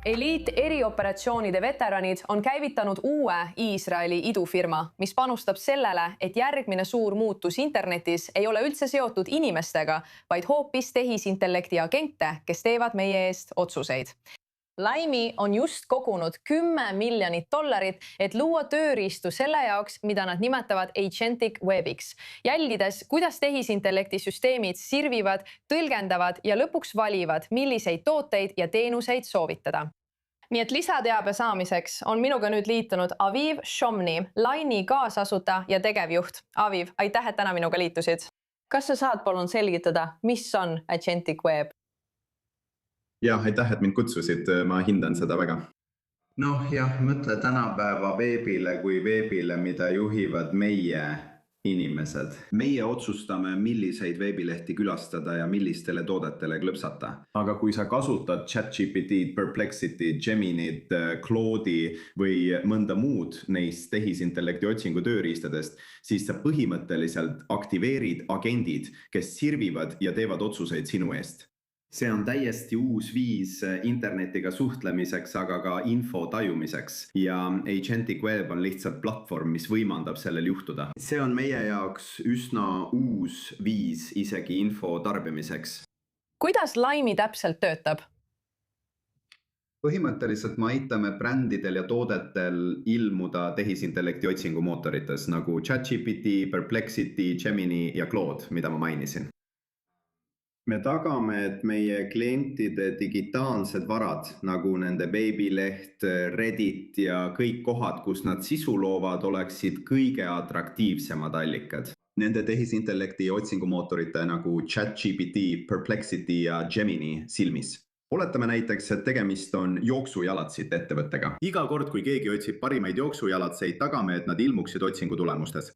Eliit-erioperatsioonide veteranid on käivitanud uue Iisraeli idufirma, mis panustab sellele, et järgmine suur muutus internetis ei ole üldse seotud inimestega, vaid hoopis tehisintellekti agente, kes teevad meie eest otsuseid. Laimi on just kogunud $10 miljonit, et luua tööriistu selle jaoks, mida nad nimetavad agentic webiks, jälgides, kuidas tehisintellekti süsteemid sirvivad, tõlgendavad ja lõpuks valivad, milliseid tooteid ja teenuseid soovitada. Nii et lisateabe saamiseks on minuga nüüd liitunud Aviv Shomni, Laini kaasasuta ja tegevjuht. Aviv, aitäh, et täna minuga liitusid. Kas sa saad palun selgitada, mis on agentic web? Jah, aitäh, et mind kutsusid, ma hindan seda väga. Mõtle tänapäeva veebile kui veebile, mida juhivad meie inimesed. Meie otsustame, milliseid veebilehti külastada ja millistele toodetele klõpsata. Aga kui sa kasutad ChatGPT, Perplexity, Geminit, Claude'i või mõnda muud neist tehisintellekti otsingu tööriistadest, siis sa põhimõtteliselt aktiveerid agendid, kes sirvivad ja teevad otsuseid sinu eest. See on täiesti uus viis internetiga suhtlemiseks, aga ka info tajumiseks. Ja agentic web on lihtsalt platvorm, mis võimaldab sellel juhtuda. See on meie jaoks üsna uus viis isegi info tarbimiseks. Kuidas Laimi täpselt töötab? Põhimõtteliselt me aitame brändidel ja toodetel ilmuda tehisintellekti otsingumootorites nagu ChatGPT, Perplexity, Gemini ja Claude, mida ma mainisin. Me tagame, et meie klientide digitaalsed varad, nagu nende veebileht, Reddit ja kõik kohad, kus nad sisu loovad, oleksid kõige atraktiivsemad allikad. Nende tehisintellekti otsingumootorite nagu ChatGPT, Perplexity ja Gemini silmis. Oletame näiteks, et tegemist on jooksujalatsid ettevõttega. Iga kord, kui keegi otsib parimaid jooksujalatseid, tagame, et nad ilmuksid otsingu tulemustes.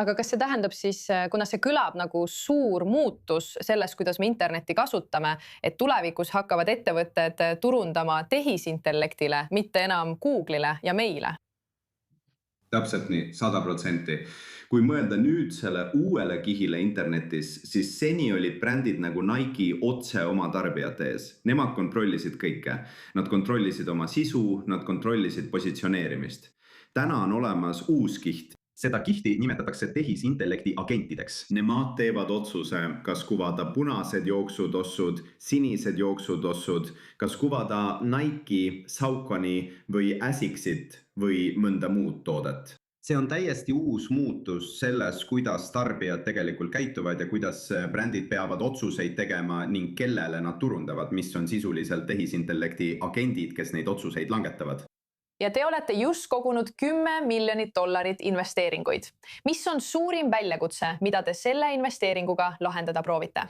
Aga kas see tähendab siis, kuna see kõlab nagu suur muutus selles, kuidas me internetti kasutame, et tulevikus hakkavad ettevõtted turundama tehisintellektile, mitte enam Google'ile ja meile? Täpselt nii, 100%. Kui mõelda nüüd selle uuele kihile internetis, siis seni olid brändid nagu Nike otse oma tarbijate ees. Nemad kontrollisid kõike. Nad kontrollisid oma sisu, nad kontrollisid positsioneerimist. Täna on olemas uus kiht. Seda kihti nimetatakse tehisintellekti agentideks. Nemad teevad otsuse, kas kuvada punased jooksutossud, sinised jooksutossud, kas kuvada Nike, Saucony või Asics'it või mõnda muud toodet. See on täiesti uus muutus selles, kuidas tarbijad tegelikult käituvad ja kuidas brändid peavad otsuseid tegema ning kellele nad turundavad, mis on sisuliselt tehisintellekti agendid, kes neid otsuseid langetavad. Ja te olete just kogunud $10 miljonit investeeringuid. Mis on suurim väljakutse, mida te selle investeeringuga lahendada proovite?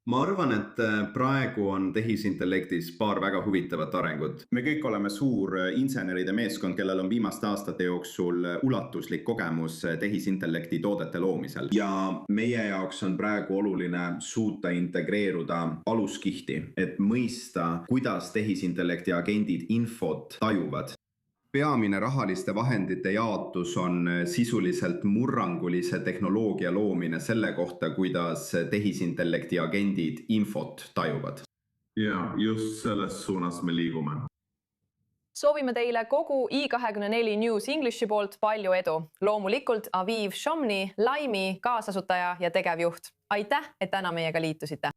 Ma arvan, et praegu on tehisintellektis paar väga huvitavat arengut. Me kõik oleme suur inseneride meeskond, kellel on viimaste aastate jooksul ulatuslik kogemus tehisintellekti toodete loomisel. Ja meie jaoks on praegu oluline suuta integreeruda aluskihti, et mõista, kuidas tehisintellekti agendid infot tajuvad. Peamine rahaliste vahendite jaotus on sisuliselt murrangulise tehnoloogia loomine selle kohta, kuidas tehisintellekti agendid infot tajuvad. Ja just selles suunas me liigume. Soovime teile kogu i24 News Englishi poolt palju edu. Loomulikult Aviv Shomni, Laimi kaasasutaja ja tegevjuht. Aitäh, et täna meiega liitusite.